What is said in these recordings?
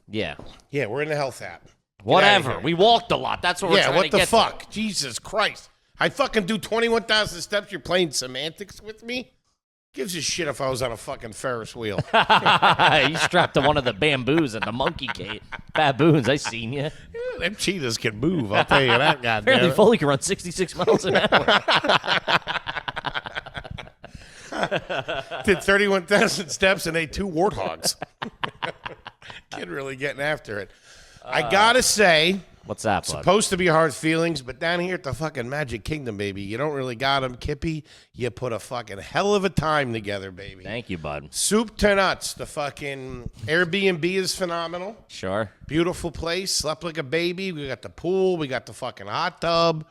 Yeah. Yeah, we're in the health app. Whatever. We walked a lot. That's what we're trying to get. Yeah, what the fuck? Jesus Christ. I fucking do 21,000 steps. You're playing semantics with me? Gives a shit if I was on a fucking Ferris wheel. You strapped to one of the bamboos and the monkey cage. Baboons, I seen you. Yeah, them cheetahs can move, I'll tell you that, goddamn. Apparently Foley can run 66 miles an hour. Did 31,000 steps and ate 2 warthogs. Kid really getting after it. I gotta say, what's that, bud? Supposed to be hard feelings, but down here at the fucking Magic Kingdom, baby, you don't really got them, Kippy. You put a fucking hell of a time together, baby. Thank you, bud. Soup to nuts. The fucking Airbnb is phenomenal. Sure. Beautiful place. Slept like a baby. We got the pool. We got the fucking hot tub.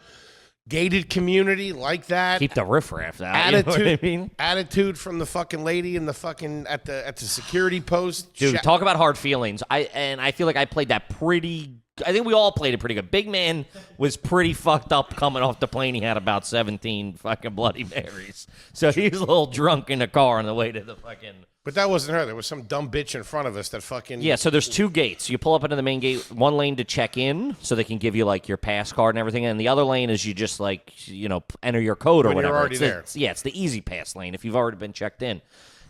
Gated community like that. Keep the riffraff out. Attitude, you know what I mean? Attitude from the fucking lady in the fucking at the security post. Dude, talk about hard feelings. I feel like I played that pretty. I think we all played it pretty good. Big Man was pretty fucked up coming off the plane. He had about 17 fucking Bloody Marys, so he was a little drunk in the car on the way to the fucking. But that wasn't her. There was some dumb bitch in front of us that fucking... Yeah, so there's 2 gates. You pull up into the main gate, one lane to check in, so they can give you, like, your pass card and everything, and the other lane is you just, like, you know, enter your code or when whatever. You're already there. It's the easy pass lane if you've already been checked in.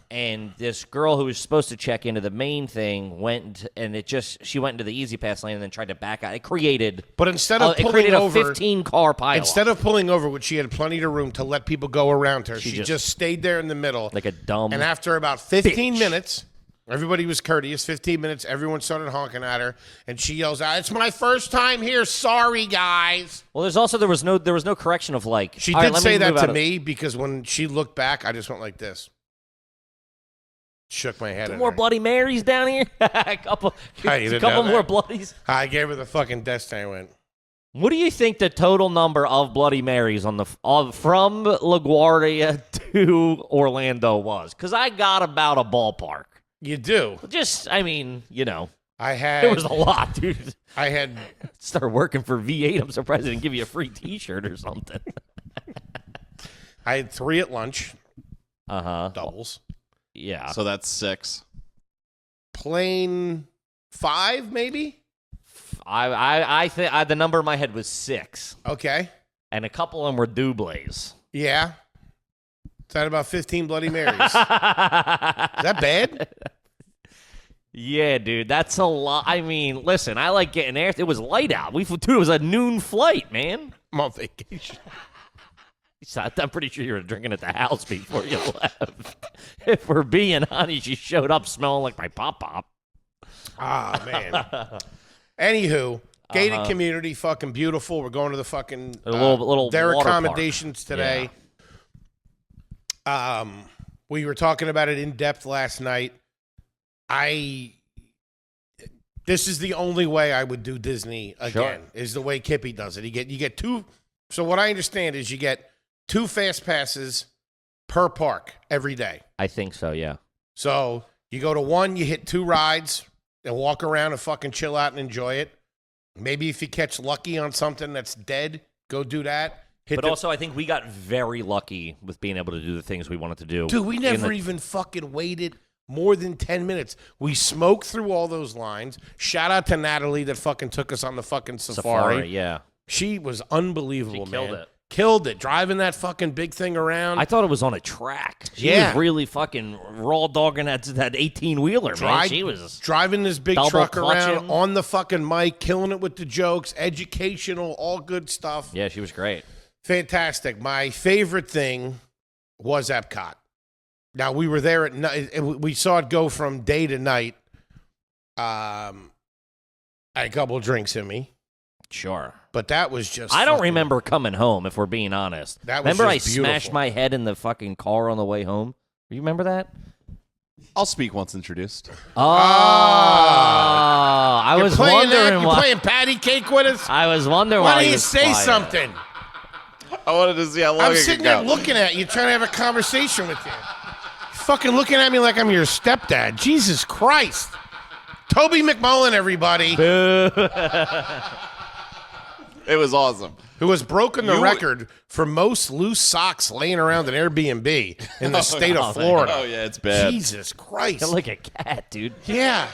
And this girl who was supposed to check into the main thing went, and she went into the easy pass lane and then tried to back out. It created... But instead of pulling over... a 15-car pile. Instead of pulling over, which she had plenty of room to let people go around her, she just stayed there in the middle. Like a dumb And after about 15 bitch. Minutes, everybody was courteous. 15 minutes, everyone started honking at her, and she yells out, "It's my first time here. Sorry, guys." Well, there was no correction of, like... She did say that to me, because when she looked back, I just went like this. Shook my head. More Bloody Marys down here. a couple more Bloodies. I gave her the fucking death. I went. What do you think the total number of Bloody Marys from LaGuardia to Orlando was? Because I got about a ballpark. You do. I mean, you know. There was a lot, dude. I had started working for V8. I'm surprised they didn't give you a free T-shirt or something. I had 3 at lunch. Doubles. Yeah. So that's 6. Plain 5, maybe? I think the number in my head was 6. Okay. And a couple of them were doubles. Yeah. Is that about 15 Bloody Marys? Is that bad? Yeah, dude. That's a lot. I mean, listen, I like getting there. It was light out. It was a noon flight, man. I'm on vacation. I'm pretty sure you were drinking at the house before you left. If we're being honest, you showed up smelling like my pop-pop. Ah, man. Anywho, gated community, fucking beautiful. We're going to the fucking little their water accommodations park today. Yeah. We were talking about it in depth last night. This is the only way I would do Disney again. Is the way Kippy does it. You get 2. So what I understand is you get 2 fast passes per park every day. I think so, yeah. So you go to 1, you hit 2 rides and walk around and fucking chill out and enjoy it. Maybe if you catch lucky on something that's dead, go do that. But also, I think we got very lucky with being able to do the things we wanted to do. Dude, we never even fucking waited more than 10 minutes. We smoked through all those lines. Shout out to Natalie that fucking took us on the fucking safari. Yeah. She was unbelievable, She man. killed it. Killed it. Driving that fucking big thing around. I thought it was on a track. She was really fucking raw dogging that 18-wheeler, man. She was driving this big truck around on the fucking mic, killing it with the jokes, educational, all good stuff. Yeah, she was great. Fantastic. My favorite thing was Epcot. Now, we were there at night. We saw it go from day to night. I had a couple of drinks in me. Sure. But that was just... I don't remember coming home, if we're being honest. That was remember I just beautiful. smashed my head in the fucking car on the way home? You remember that? I'll speak once introduced. Oh, I was wondering why. You playing patty cake with us? I was wondering why. Why don't you say something? I wanted to see how long I'm it could sitting go. there looking at you, trying to have a conversation with you. Fucking looking at me like I'm your stepdad. Jesus Christ. Toby McMullen, everybody. It was awesome. Who has broken the You- record for most loose socks laying around an Airbnb in the state of Florida. Oh, yeah, it's bad. Jesus Christ. You're like a cat, dude. Yeah.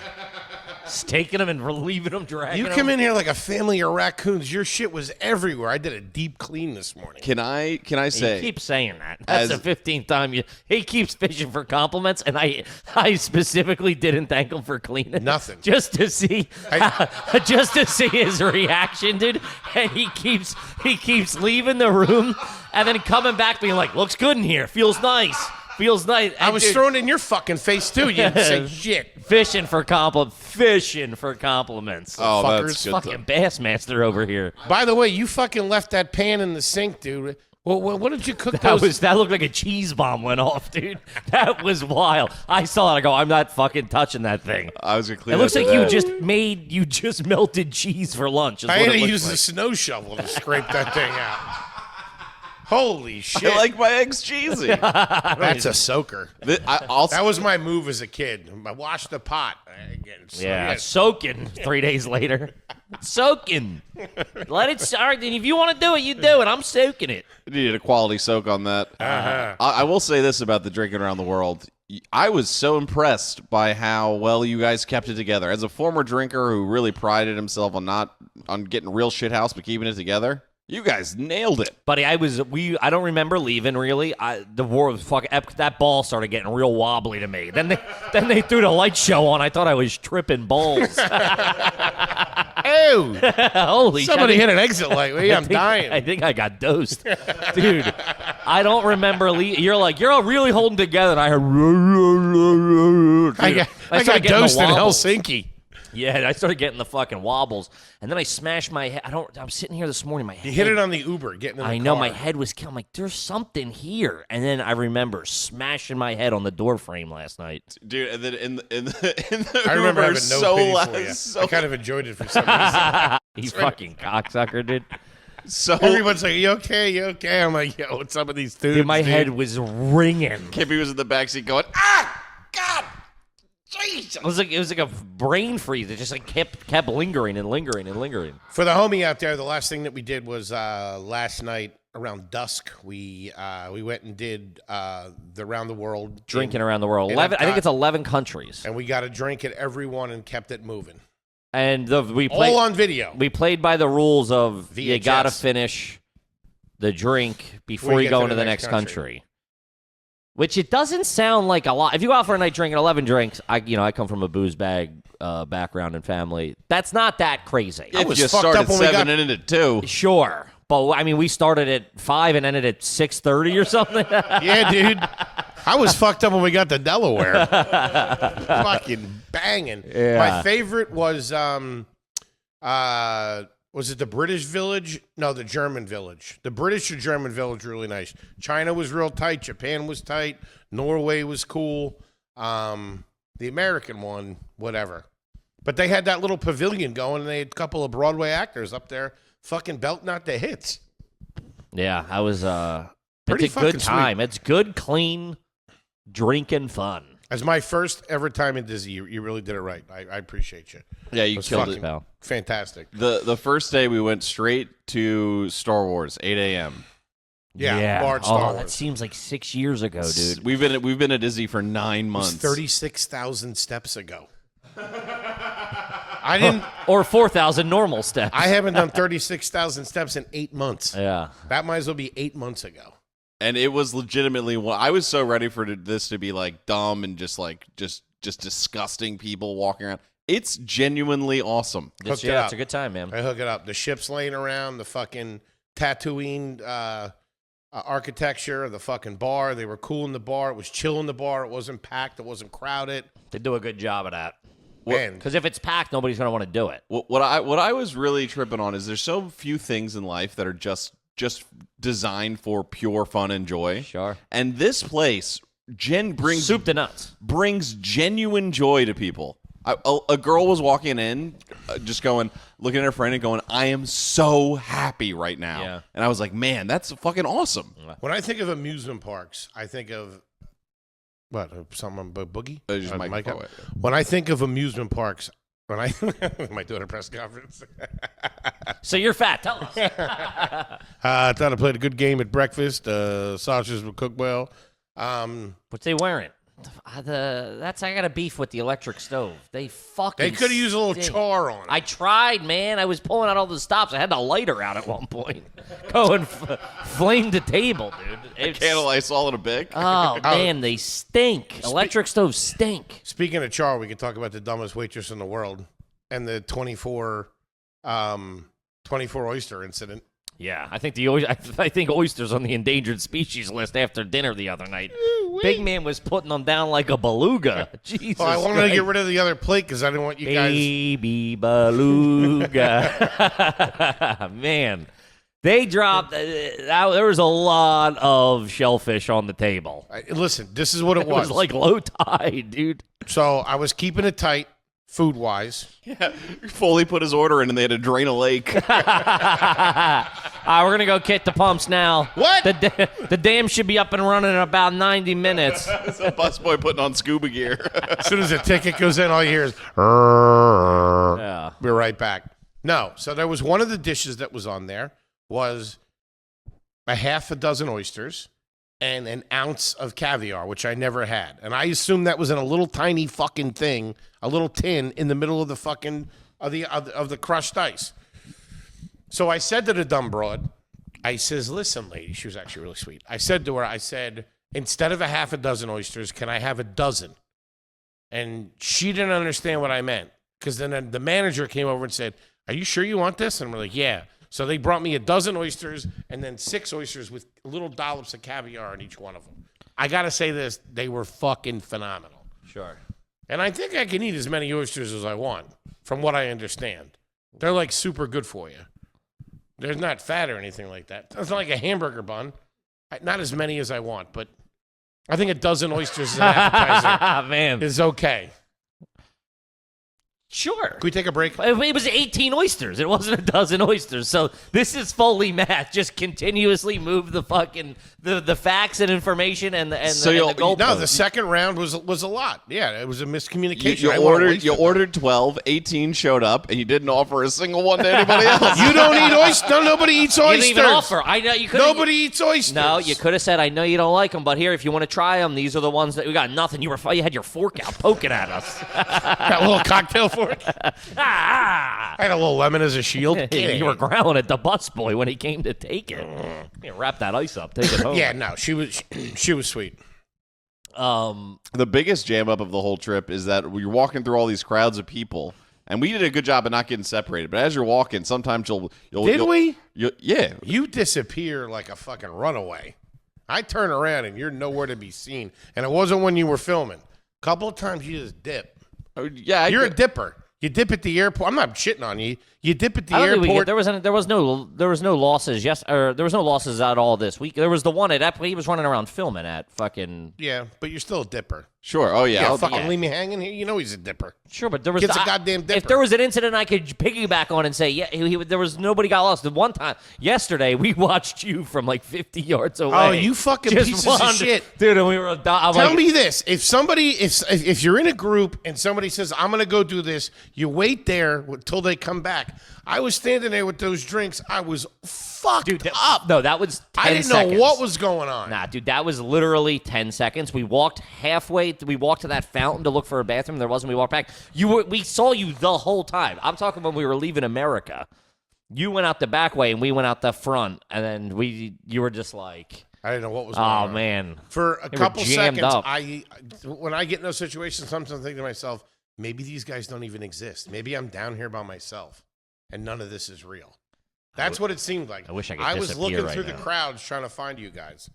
Just taking them and relieving them, dragging You them. come in here like a family of raccoons. Your shit was everywhere. I did a deep clean this morning. Can I He say, keeps saying that. That's As- the 15th time he keeps fishing for compliments, and I specifically didn't thank him for cleaning. Nothing. Just to see his reaction, dude. And he keeps leaving the room and then coming back being like, "Looks good in here. Feels nice. Feels nice." I And was dude, throwing it in your fucking face, too. You didn't say shit. fishing for compliments. oh, fuckers. that's good. Fucking Bassmaster over here. By the way, you fucking left that pan in the sink, dude. Well, what did you cook those? That looked like a cheese bomb went off, dude. That was wild. I saw it. I go, I'm not fucking touching that thing. I was going to clean It looks that like you today. just melted cheese for lunch. is I what had it to looks use like. the snow shovel to scrape that thing out. Holy shit. I like my eggs cheesy. That's a soaker. I'll That was my move as a kid. I washed the pot. Yeah, soaking 3 days later. Soaking. Let it start. And if you want to do it, you do it. I'm soaking it. needed a quality soak on that. Uh-huh. I will say this about the drinking around the world. I was so impressed by how well you guys kept it together. As a former drinker who really prided himself on getting real shithouse but keeping it together, you guys nailed it. Buddy, I don't remember leaving really. The war was fucking. That ball started getting real wobbly to me. Then they threw the light show on. I thought I was tripping balls. Ew. Holy Somebody shit! hit an exit light. I'm dying. I think I got dosed, dude. I don't remember. You're really holding together. And I heard. I got started getting the dosed in wobbles. Helsinki. Yeah, I started getting the fucking wobbles, and then I smashed my head. I'm sitting here this morning. My head. You hit it on the Uber, getting in the I know car. my head was. I'm like, there's something here, and then I remember smashing my head on the door frame last night. Dude, and then in the I remember Uber, having no so pity loud, for you. so, I kind of enjoyed it for some reason. You fucking cocksucker, dude. so Everyone's like, you okay? You okay? I'm like, yo, what's up with these dudes? Dude, my dude? head was ringing. Kippy was in the backseat going, ah, God, Jesus. It was like a brain freeze. It just like kept lingering and lingering and lingering. For the homie out there, the last thing that we did was last night around dusk. We went and did the round the world Drinking around the world. And 11. I've I think got- it's 11 countries. and we got a drink at every one and kept it moving. And we All played. on video. We played by the rules of you VHS. gotta finish the drink before you get go to into the the next next country. country. Which it doesn't sound like a lot. If you go out for a night drinking 11 drinks, I come from a booze bag background and family. That's not that crazy. I If was you fucked started up when we 7 got- and ended 2. Sure, but I mean, we started at 5 and ended at 6:30 or something. Yeah, dude. I was fucked up when we got to Delaware. Fucking banging. Yeah. My favorite was it the British Village? No, the German Village. The British or German Village were really nice. China was real tight. Japan was tight. Norway was cool. The American one, whatever. But they had that little pavilion going, and they had a couple of Broadway actors up there fucking belting out the hits. Yeah, I was. Pretty It's a fucking good time. It's good, clean drinking fun. As my first ever time in Disney, you really did it right. I appreciate you. Yeah, you was killed fucking it. Pal. Fantastic. The first day we went straight to Star Wars, 8 a.m. Yeah, Bard Oh, Star that Wars. seems like 6 years ago, dude. We've been at Disney for 9 It was months. 36,000 steps ago. I didn't. Or 4,000 normal steps. I haven't done 36,000 steps in 8 months. Yeah. That might as well be 8 months ago. And it was legitimately I was so ready for this to be like dumb and just disgusting people walking around. It's genuinely awesome. Hooked it Yeah, up. it's a good time, man. I hook it up. The ships laying around, the fucking Tatooine architecture, the fucking bar. They were cool in the bar. It was chill in the bar. It wasn't packed. It wasn't crowded. They do a good job of that. Man, Because if it's packed, nobody's going to want to do it. What I was really tripping on is there's so few things in life that are just designed for pure fun and joy. Sure. And this place brings Soup to nuts. brings genuine joy to people. A girl was walking in, just looking at her friend and going, "I am so happy right now." Yeah. And I was like, "Man, that's fucking awesome." when I think of amusement parks, I think of what? Something about Boogie? Just Mike Mike Poet. When I think of amusement parks, when I might do it at a press conference. So you're fat. Tell us. I thought I played a good game at breakfast. Sausages were cooked well. What's they wearing? I got a beef with the electric stove. They They could have used a little stink. char on it. I tried, man. I was pulling out all the stops. I had the lighter out at one point. Going flame the table, dude. Candle ice all in a big. Oh, man, they stink. Electric stoves stink. Speaking of char, we could talk about the dumbest waitress in the world and the 24 oyster incident. Yeah, I think oysters on the endangered species list after dinner the other night. Big man was putting them down like a beluga. Jesus Well, I wanted to get rid of the other plate because I didn't want you guys. Baby beluga. Man, they dropped. There was a lot of shellfish on the table. Listen, this is what it It was like low tide, dude. So I was keeping it tight, food-wise. Yeah. Foley put his order in, and they had to drain a lake. We're going to go kick the pumps now. What? The dam should be up and running in about 90 minutes. It's a busboy putting on scuba gear. As soon as the ticket goes in, all you hear is, Yeah. We're right back. No, so there was one of the dishes that was on there was a half a dozen oysters and an ounce of caviar, which I never had. And I assumed that was in a little tiny fucking thing, a little tin in the middle of the fucking, of the crushed ice. So I said to the dumb broad, I says, listen, lady, she was actually really sweet. I said to her, instead of a half a dozen oysters, can I have a dozen? And she didn't understand what I meant. Because then the manager came over and said, are you sure you want this? And we're like, yeah. So they brought me a dozen oysters and then 6 oysters with little dollops of caviar in each one of them. I got to say this, they were fucking phenomenal. Sure. And I think I can eat as many oysters as I want, from what I understand. They're like super good for you. They're not fat or anything like that. It's not like a hamburger bun. Not as many as I want, but I think a dozen oysters as an appetizer Man. is okay. Sure. Can we take a break? It was 18 oysters. It wasn't a dozen oysters. So this is Foley math. Just continuously move the fucking the facts and information and the goalposts. No, the second round was a lot. Yeah, it was a miscommunication. You ordered 12, 18 showed up, and you didn't offer a single one to anybody else. You don't eat oysters. No, nobody eats You oysters. didn't even offer. I know you could. Nobody eats oysters. No, you could have said, "I know you don't like them, but here, if you want to try them, these are the ones that we got." Nothing. You had your fork out, poking at us. Got a little cocktail fork. Ah! I had a little lemon as a shield. You were growling at the busboy when he came to take it. Wrap that ice up, take it home. Yeah, no, she was sweet. The biggest jam up of the whole trip is that you're walking through all these crowds of people, and we did a good job of not getting separated. But as you're walking, sometimes you'll yeah. You disappear like a fucking runaway. I turn around and you're nowhere to be seen. And it wasn't when you were filming. A couple of times you just dip. Yeah, You're a dipper. You dip at the airport. I'm not shitting on you. You dip at the I don't think airport. there was no losses. There was no losses at all this week. There was the one at he was running around filming at fucking. Yeah, but you're still a dipper. Sure. Oh yeah. Yeah, fucking leave me hanging here. You know he's a dipper. Sure, but there was Kid's a goddamn dipper. If there was an incident I could piggyback on and say, yeah, there was nobody got lost. The one time yesterday we watched you from like 50 yards away. Oh, you fucking Just pieces of wandered- shit. dude! And we were. Tell me this: if you're in a group and somebody says I'm going to go do this, you wait there until they come back. I was standing there with those drinks. I was fucked up. No, that was 10 I didn't seconds. know what was going on. Nah, dude, that was literally 10 seconds. We walked halfway. We walked to that fountain to look for a bathroom. There wasn't. We walked back. We saw you the whole time. I'm talking when we were leaving America. You went out the back way and we went out the front, and then you were just like, I didn't know what was going on. oh man. For a They were couple jammed seconds, up. when I get in those situations, sometimes I think to myself, maybe these guys don't even exist. Maybe I'm down here by myself, and none of this is real. That's what it seemed like. I wish I could I was disappear looking right through now. the crowds trying to find you guys.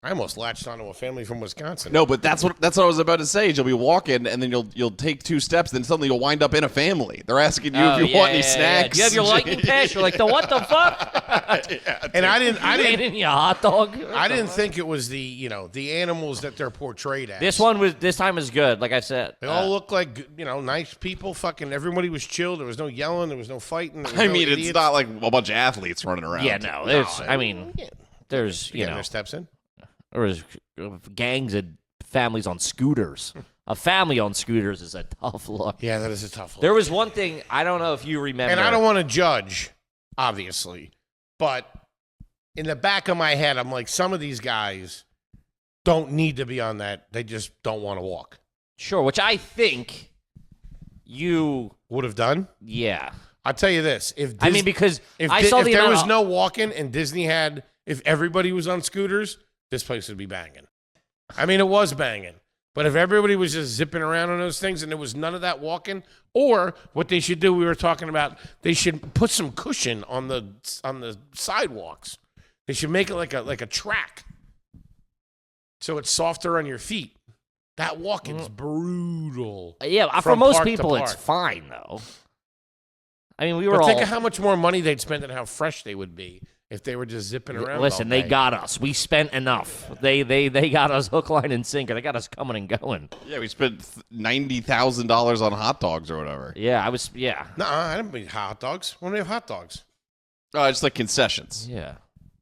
I almost latched onto a family from Wisconsin. No, but that's what I was about to say. Is you'll be walking, and then you'll take 2 steps, then suddenly you'll wind up in a family. They're asking you if you want any snacks. Do you have your lightning pass? You're like, what the fuck? And I didn't. Eating your hot dog? I didn't think it was the animals that they're portrayed as. This time was good. Like I said, They all look like nice people. Fucking everybody was chill. There was no yelling. There was no fighting. There was I no mean, idiots. it's not like a bunch of athletes running around. yeah, no. There's, I mean, there's Getting their steps in. there was gangs of families on scooters. A family on scooters is a tough look. Yeah, that is a tough look. There was one thing, I don't know if you remember. And I don't want to judge, obviously, but in the back of my head, I'm like, some of these guys don't need to be on that. They just don't want to walk. Sure, which I think you would have done. Yeah. I'll tell you this: because if saw the there amount was of, no walking and Disney had, if everybody was on scooters, this place would be banging. I mean, it was banging. But if everybody was just zipping around on those things and there was none of that walking, or what they should do, we were talking about, they should put some cushion on the sidewalks. They should make it like a track, so it's softer on your feet. That walking's brutal. Yeah, for most people, it's fine though. I mean, we were all. Think of how much more money they'd spend and how fresh they would be if they were just zipping around. Listen, they got us. We spent enough. They got us hook, line, and sinker. They got us coming and going. Yeah, we spent $90,000 on hot dogs or whatever. Yeah, I was. Yeah. No, I didn't mean hot dogs. When do we have hot dogs? Oh, it's like concessions. Yeah.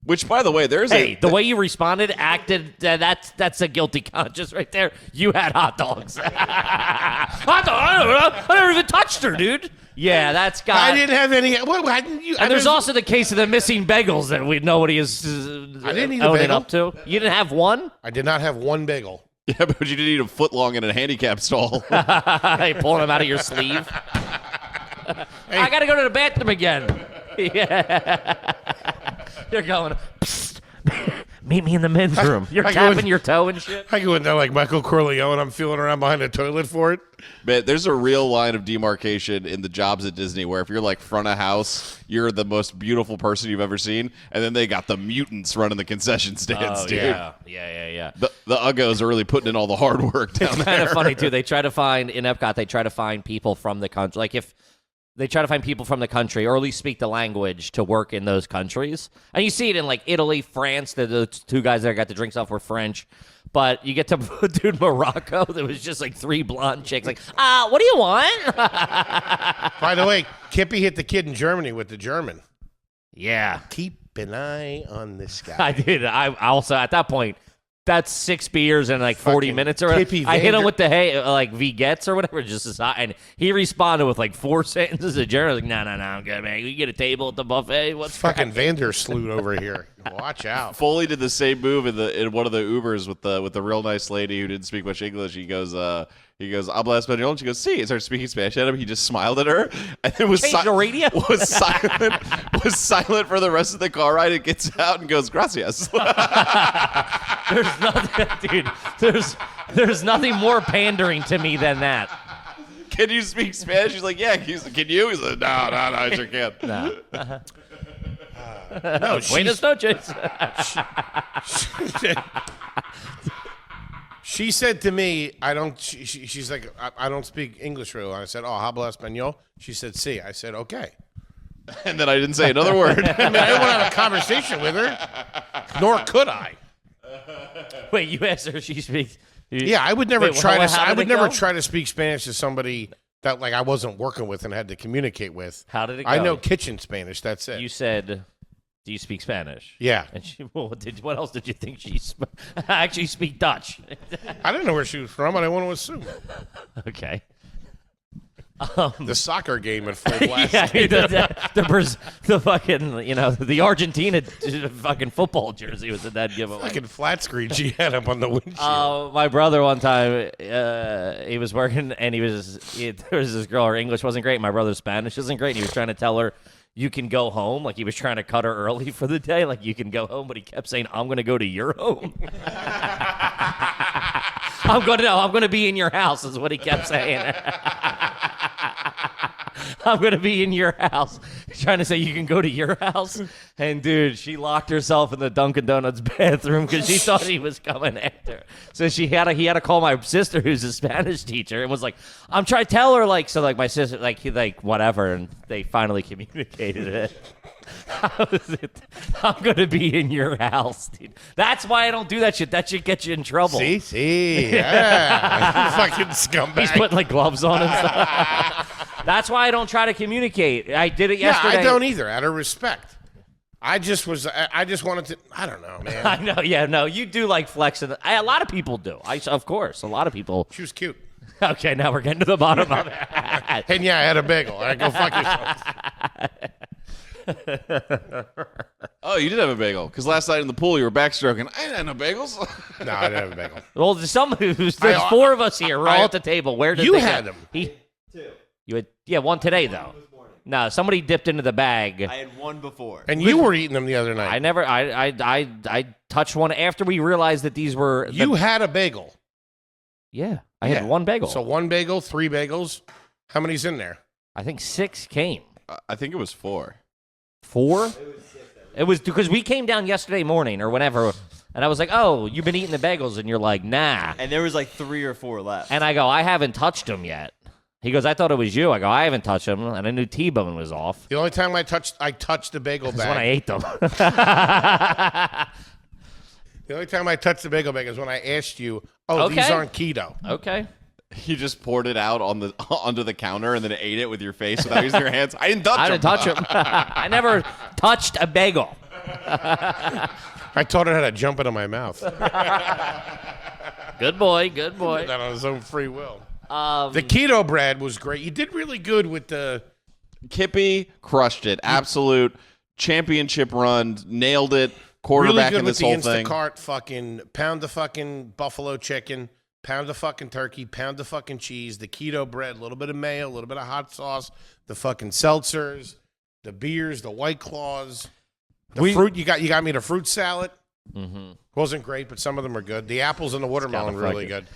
Which, by the way, there's the way you responded, acted, that's a guilty conscience right there. You had hot dogs. Hot dog? I never even touched her, dude. Yeah, that's got. I didn't have any. What? And there's also the case of the missing bagels that nobody is I didn't eat a owning bagel. up to. You didn't have one? I did not have one bagel. Yeah, but you didn't eat a foot long in a handicap stall. Hey, pulling them out of your sleeve. Hey. I got to go to the bathroom again. Yeah. You're going, psst, meet me in the men's room. You're tapping your toe and shit. I go in there like Michael Corleone. I'm feeling around behind the toilet for it. Man, there's a real line of demarcation in the jobs at Disney where if you're like front of house, you're the most beautiful person you've ever seen, and then they got the mutants running the concession stands, dude. Yeah. The Uggos are really putting in all the hard work down there. It's kind of funny, too. They try to find, in Epcot, they try to find people from the country. Like if they try to find people from the country, or at least speak the language, to work in those countries. And you see it in, like, Italy, France. The two guys that got the drinks off were French. But you get to, dude, Morocco, there was just, like, 3 blonde chicks. Like, what do you want? By the way, Kippy hit the kid in Germany with the German. Yeah. Keep an eye on this guy. I did. I also, at that point, that's 6 beers in like 40 minutes or whatever. I hit him with the like vigets or whatever, just as and he responded with like 4 sentences of German. Like, no, I'm good, man. You get a table at the buffet. What's fucking Vandersloot over here? Watch out. Foley did the same move in one of the Ubers with the real nice lady who didn't speak much English. He goes, habla español. And she goes, sí. He started speaking Spanish at him. He just smiled at her, and then was the radio. was silent for the rest of the car ride. It gets out and goes, gracias. There's nothing, dude. There's nothing more pandering to me than that. Can you speak Spanish? He's like, yeah. Can you? He's like, no, I sure can't. No. No, Buenas noches. She said to me, she's like, I don't speak English real well. I said, habla español? She said, sí. I said, okay. And then I didn't say another word. I mean, I didn't want to have a conversation with her, nor could I. Wait, you asked her if she speaks? Yeah, I would never try to speak Spanish to somebody that like I wasn't working with and had to communicate with. How did it go? I know kitchen Spanish, that's it. You said, do you speak Spanish? Yeah. And she, what else did you think she I actually speak Dutch. I didn't know where she was from. I didn't want to assume. Okay. The soccer game at full blast. Yeah, the fucking, the Argentina fucking football jersey was in that giveaway. Fucking flat screen she had up on the windshield. My brother one time, he was working and there was this girl, her English wasn't great. My brother's Spanish isn't great. And he was trying to tell her, you can go home. Like he was trying to cut her early for the day. Like you can go home, but he kept saying, I'm going to go to your home. I'm going to be in your house is what he kept saying. I'm going to be in your house. He's trying to say you can go to your house. And, dude, she locked herself in the Dunkin' Donuts bathroom because she thought he was coming after her. So he had to call my sister, who's a Spanish teacher, and was like, I'm trying to tell her, like, so, like, my sister, like, whatever. And they finally communicated it. I'm going to be in your house, dude. That's why I don't do that shit. That shit gets you in trouble. See? Yeah. Fucking scumbag. He's putting, like, gloves on and stuff. That's why I don't try to communicate. I did it yesterday. Yeah, I don't either, out of respect. I just wanted to. I don't know, man. I know. Yeah, no, you do like flexing. A lot of people do. Of course, a lot of people. She was cute. Okay, now we're getting to the bottom of it. And yeah, I had a bagel. All right, go fuck yourself. Oh, you did have a bagel. Because last night in the pool, you were backstroking. I didn't have no bagels. No, I didn't have a bagel. Well, there's 4 of us here. We're all at the table. Where did you they had go? them? Two. You had, yeah, one today though. No, somebody dipped into the bag. I had one before. And you were eating them the other night. I never. I touched one after we realized that these were. You had a bagel. Yeah, I had one bagel. So 1 bagel, 3 bagels. How many's in there? I think 6 came. I think it was 4. 4? It was because we came down yesterday morning or whenever, and I was like, "Oh, you've been eating the bagels," and you're like, "Nah." And there was like 3 or 4 left. And I go, "I haven't touched them yet." He goes, "I thought it was you." I go, "I haven't touched them," and I knew T-Bone was off. The only time I touched the bagel That's when I bag. ate them. The only time I touched the bagel bag is when I asked you, "Oh, these Okay. aren't keto." Okay. You just poured it out on the onto the counter and then ate it with your face without using your hands. I didn't touch I them. didn't touch them. I never touched a bagel. I taught it how to jump into my mouth. Good boy. Good boy. That on his own free will. The keto bread was great. You did really good with the. Kippy crushed it. Absolute championship run. Nailed it. Really Quarterback good in with this the whole thing. Instacart fucking pound the fucking buffalo chicken, pound the fucking turkey, pound the fucking cheese, the keto bread, a little bit of mayo, a little bit of hot sauce, the fucking seltzers, the beers, the White Claws, the fruit. You got me the fruit salad. Mm-hmm. Wasn't great, but some of them are good. The apples and the watermelon really good.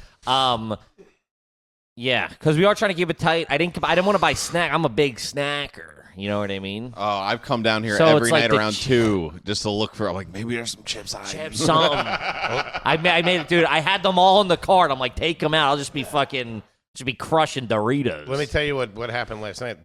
Yeah, because we are trying to keep it tight. I didn't want to buy snack. I'm a big snacker. You know what I mean? Oh, I've come down here So every it's like night the around 2 just to look for. I'm like, maybe there's some chips on it. Something. I made it, dude. I had them all in the cart. I'm like, take them out. I'll just be crushing Doritos. Let me tell you what happened last night.